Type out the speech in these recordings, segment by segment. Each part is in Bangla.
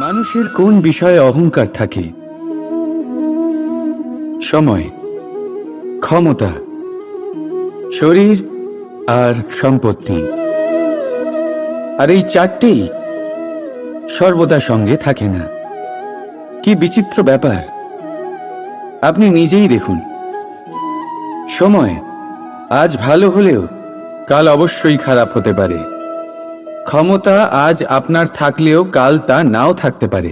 মানুষের কোন বিষয়ে অহংকার থাকে? সময়, ক্ষমতা, শরীর আর সম্পত্তি। আর এই চারটেই সর্বদা সঙ্গে থাকে না। কি বিচিত্র ব্যাপার! আপনি নিজেই দেখুন, সময় আজ ভালো হলেও কাল অবশ্যই খারাপ হতে পারে। ক্ষমতা আজ আপনার থাকলেও কাল তা নাও থাকতে পারে।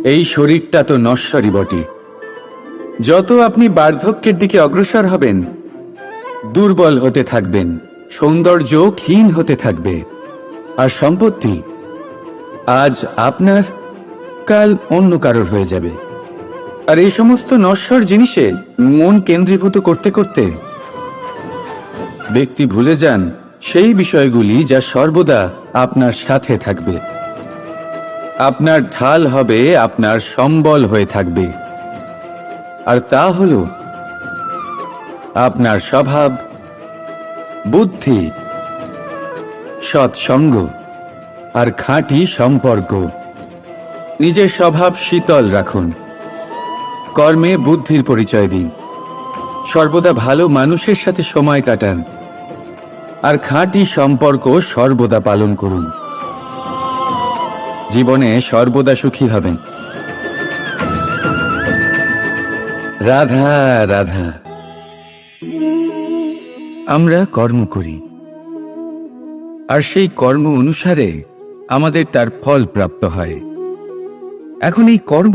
এই শরীরটা তো নশ্বরই বটে। যত আপনি বার্ধক্যের দিকে অগ্রসর হবেন, দুর্বল হতে থাকবেন, সৌন্দর্য ক্ষীণ হতে থাকবে। আর সম্পত্তি আজ আপনার, কাল অন্য কারোর হয়ে যাবে। আর এই সমস্ত নশ্বর জিনিসে মন কেন্দ্রীভূত করতে করতে ব্যক্তি ভুলে যান সেই বিষয়গুলি যা সর্বদা আপনার সাথে থাকবে, আপনার ঢাল হবে, আপনার সম্বল হয়ে থাকবে। আর তা হল আপনার স্বভাব, বুদ্ধি, সৎসঙ্গ আর খাঁটি সম্পর্ক। নিজের স্বভাব শীতল রাখুন, কর্মে বুদ্ধির পরিচয় দিন, সর্বদা ভালো মানুষের সাথে সময় কাটান, আর খাঁটি সম্পর্ক সর্বদা পালন করুন। জীবনে সর্বদা সুখী হবেন। রাধা রাধা। আমরা কর্ম করি, আর সেই কর্ম অনুসারে আমাদের তার ফল প্রাপ্ত হয়। এখন এই কর্ম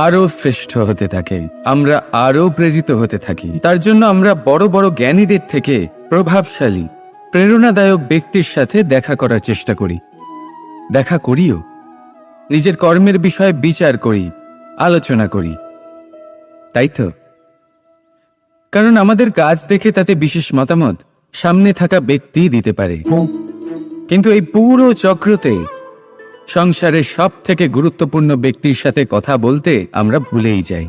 আরো শ্রেষ্ঠ হতে থাকে, আমরা আরো প্রেরিত হতে থাকি। তার জন্য আমরা বড় বড় জ্ঞানীদের থেকে প্রভাবশালী, প্রেরণাদায়ক ব্যক্তির সাথে দেখা করার চেষ্টা করি। দেখা করিও, নিজের কর্মের বিষয়ে বিচার করি, আলোচনা করি। তাই তো? কারণ আমাদের কাজ দেখে তাতে বিশেষ মতামত সামনে থাকা ব্যক্তি দিতে পারে। কিন্তু এই পুরো চক্রতে সংসারের সব থেকে গুরুত্বপূর্ণ ব্যক্তির সাথে কথা বলতে আমরা ভুলেই যাই।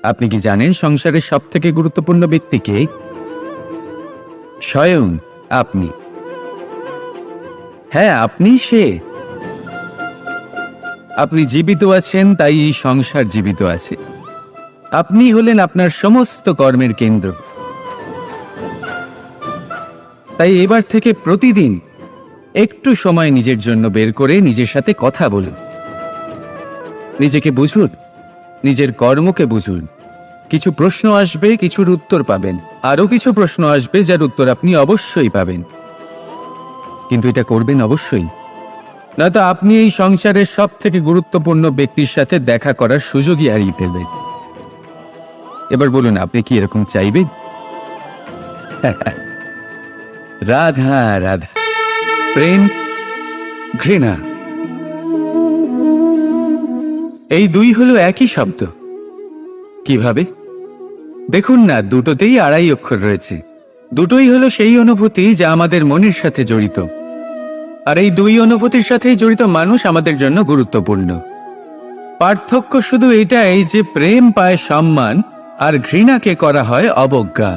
আপনি কি জানেন সংসারের সব থেকে গুরুত্বপূর্ণ ব্যক্তি কে? স্বয়ং আপনি। হ্যাঁ, আপনি সে। আপনি জীবিত আছেন, তাই এই সংসার জীবিত আছে। আপনি হলেন আপনার সমস্ত কর্মের কেন্দ্র। তাই এবার থেকে প্রতিদিন একটু সময় নিজের জন্য বের করে নিজের সাথে কথা বলুন। নিজেকে বুঝুন, নিজের কর্মকে বুঝুন। কিছু প্রশ্ন আসবে, কিছুর উত্তর পাবেন। আরো কিছু প্রশ্ন আসবে যার উত্তর আপনি অবশ্যই পাবেন। কিন্তু এটা করবেন অবশ্যই, নয়তো আপনি এই সংসারের সব থেকে গুরুত্বপূর্ণ ব্যক্তির সাথে দেখা করার সুযোগই হারিয়ে ফেলবেন। এবার বলুন, আপনি কি এরকম চাইবেন? রাধা রাধা। প্রেম, ঘৃণা, এই দুই হলো একই শব্দ। কিভাবে? দেখুন না, দুটোতেই আড়াই অক্ষর রয়েছে। দুটোই হলো সেই অনুভূতি যা আমাদের মনের সাথে জড়িত। আর এই দুই অনুভূতির সাথেই জড়িত মানুষ আমাদের জন্য গুরুত্বপূর্ণ। পার্থক্য শুধু এটাই যে প্রেম পায় সম্মান আর ঘৃণাকে করা হয় অবজ্ঞা।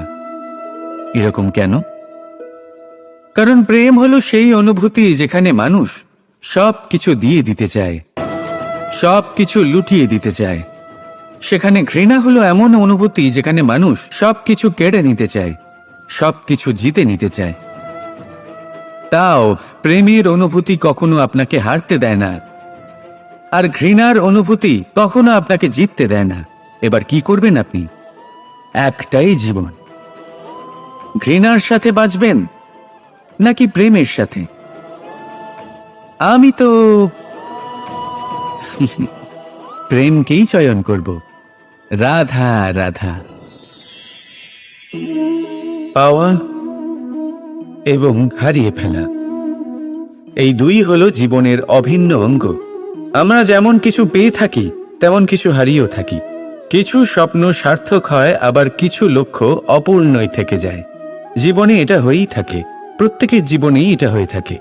এরকম কেন? কারণ প্রেম হলো সেই অনুভূতি যেখানে মানুষ সব কিছু দিয়ে দিতে চায়, সব কিছু লুটিয়ে দিতে চায়। সেখানে ঘৃণা হলো এমন অনুভূতি যেখানে মানুষ সব কিছু কেড়ে নিতে চায়, সব কিছু জিতে নিতে চায়। তাও প্রেমের অনুভূতি কখনো আপনাকে হারতে দেয় না, আর ঘৃণার অনুভূতি কখনো আপনাকে জিততে দেয় না। এবার কি করবেন আপনি? একটাই জীবন। ঘৃণার সাথে বাঁচবেন নাকি প্রেমের সাথে? আমি তো প্রেমকেই চয়ন করব। রাধা রাধা। পাওয়া এবং হারিয়ে ফেলা, এই দুই হলো জীবনের অভিন্ন অঙ্গ। আমরা যেমন কিছু পেয়ে থাকি, তেমন কিছু হারিয়েও থাকি। কিছু স্বপ্ন সার্থক হয়, আবার কিছু লক্ষ্য অপূর্ণই থেকে যায়। জীবনে এটা হয়েই থাকে, প্রত্যেকের জীবনেই এটা হয়ে থাকে।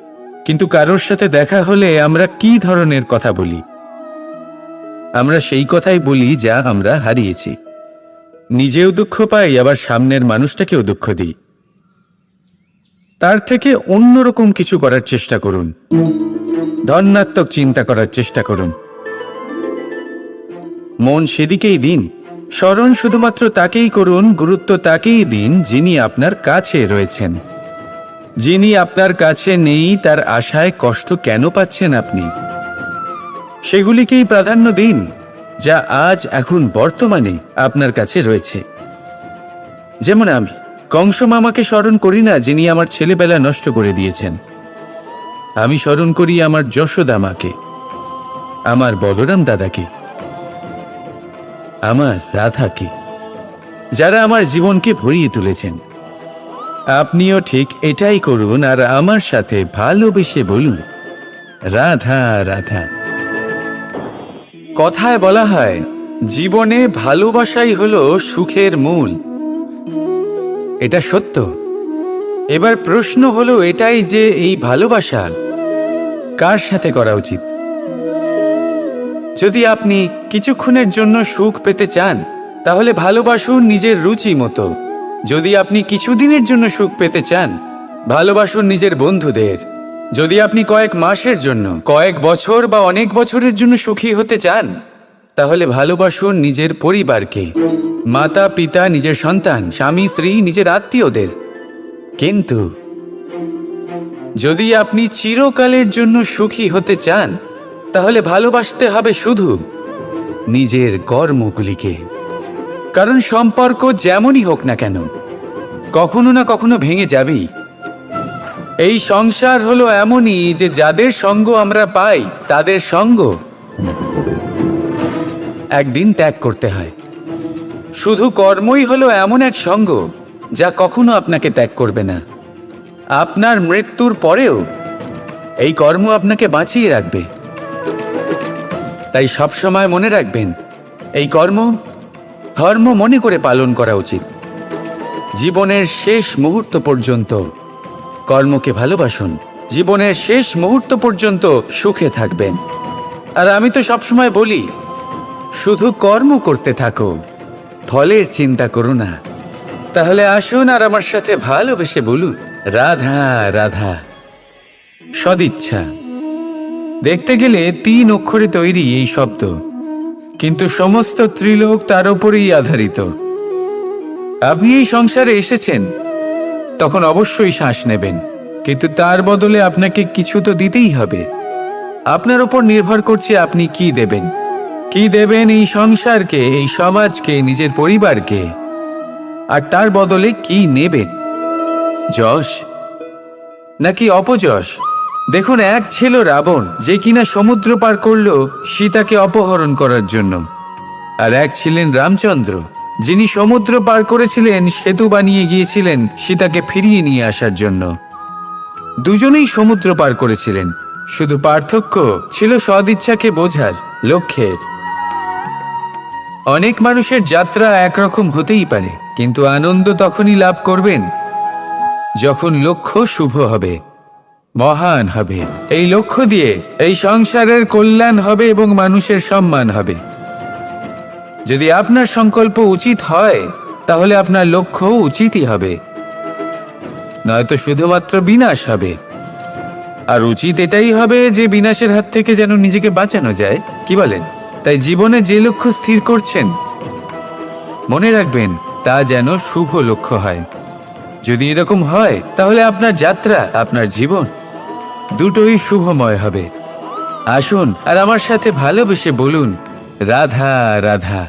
কিন্তু কারোর সাথে দেখা হলে আমরা কি ধরনের কথা বলি? আমরা সেই কথাই বলি যা আমরা হারিয়েছি। নিজেও দুঃখ পাই, আবার সামনের মানুষটাকেও দুঃখ দিই। তার থেকে অন্যরকম কিছু করার চেষ্টা করুন। ধনাত্মক চিন্তা করার চেষ্টা করুন। মন সেদিকেই দিন। স্মরণ শুধুমাত্র তাকেই করুন, গুরুত্ব তাকেই দিন যিনি আপনার কাছে রয়েছেন। যিনি আপনার কাছে নেই তার আশায় কষ্ট কেন পাচ্ছেন আপনি? সেগুলিকেই প্রাধান্য দিন যা আজ এখন বর্তমানে আপনার কাছে রয়েছে। যেমন আমি কংস মামাকে স্মরণ করি না যিনি আমার ছেলেবেলা নষ্ট করে দিয়েছেন। আমি স্মরণ করি আমার যশোদা মাকে, আমার বলরাম দাদাকে, আমার রাধাকে, যারা আমার জীবনকে ভরিয়ে তুলেছেন। আপনিও ঠিক এটাই করুন আর আমার সাথে ভালোবেসে বলুন, রাধা রাধা। কথায় বলা হয় জীবনে ভালোবাসাই হলো সুখের মূল। এটা সত্য। এবার প্রশ্ন হলো এটাই যে এই ভালোবাসা কার সাথে করা উচিত? যদি আপনি কিছুক্ষণের জন্য সুখ পেতে চান তাহলে ভালোবাসুন নিজের রুচি মতো। যদি আপনি কিছুদিনের জন্য সুখ পেতে চান ভালোবাসুন নিজের বন্ধুদের। যদি আপনি কয়েক মাসের জন্য, কয়েক বছর বা অনেক বছরের জন্য সুখী হতে চান তাহলে ভালোবাসুন নিজের পরিবারকে, মাতা পিতা, নিজের সন্তান, স্বামী স্ত্রী, নিজের আত্মীয়দের। কিন্তু যদি আপনি চিরকালের জন্য সুখী হতে চান তাহলে ভালোবাসতে হবে শুধু নিজের কর্মগুলিকে। কারণ সম্পর্ক যেমনই হোক না কেন কখনো না কখনো ভেঙে যাবেই। এই সংসার হলো এমনই যে যাদের সঙ্গ আমরা পাই তাদের সঙ্গ একদিন ত্যাগ করতে হয়। শুধু কর্মই হলো এমন এক সঙ্গ যা কখনো আপনাকে ত্যাগ করবে না। আপনার মৃত্যুর পরেও এই কর্ম আপনাকে বাঁচিয়ে রাখবে। তাই সবসময় মনে রাখবেন, এই কর্ম ধর্ম মনে করে পালন করা উচিত। জীবনের শেষ মুহূর্ত পর্যন্ত কর্মকে ভালোবাসুন। জীবনের শেষ মুহূর্ত পর্যন্ত সুখে থাকবেন। আর আমি তো সবসময় বলি, শুধু কর্ম করতে থাকো, ফলের চিন্তা করো না। তাহলে আসুন আর আমার সাথে ভালোবেসে বলুন, রাধা রাধা। সদিচ্ছা। দেখতে গেলে 3 অক্ষরে তৈরি এই শব্দ, কিন্তু সমস্ত ত্রিলোক তার উপরেই আধারিত। আপনি এই সংসারে এসেছেন তখন অবশ্যই শ্বাস নেবেন, কিন্তু তার বদলে আপনাকে কিছু তো দিতেই হবে। আপনার উপর নির্ভর করছে আপনি কি দেবেন। কি দেবেন এই সংসারকে, এই সমাজকে, নিজের পরিবারকে, আর তার বদলে কি নেবেন? যশ নাকি অপযশ? দেখুন, এক ছিল রাবণ, যে কিনা সমুদ্র পার করলো সীতাকে অপহরণ করার জন্য। আর এক ছিলেন রামচন্দ্র, যিনি সমুদ্র পার করেছিলেন, সেতু বানিয়ে গিয়েছিলেন সীতাকে ফিরিয়ে নিয়ে আসার জন্য। দুজনেই সমুদ্র পার করেছিলেন, শুধু পার্থক্য ছিল সদিচ্ছাকে বোঝার লক্ষ্যের। অনেক মানুষের যাত্রা একরকম হতেই পারে, কিন্তু আনন্দ তখনই লাভ করবেন যখন লক্ষ্য শুভ হবে, মহান হবে। এই লক্ষ্য দিয়ে এই সংসারের কল্যাণ হবে এবং মানুষের সম্মান হবে। যদি আপনার সংকল্প উচিত হয় তাহলে আপনার লক্ষ্য উচিতই হবে, নয়তো শুধুমাত্র বিনাশ হবে। আর উচিত এটাই হবে যে বিনাশের হাত থেকে যেন নিজেকে বাঁচানো যায়, কি বলেন? তাই জীবনে যে লক্ষ্য স্থির করছেন মনে রাখবেন তা যেন শুভ লক্ষ্য হয়। যদি এরকম হয় তাহলে আপনার যাত্রা, আপনার জীবন দুটোই শুভময় হবে। আসুন আর আমার সাথে ভালোবেসে বলুন, রাধা রাধা।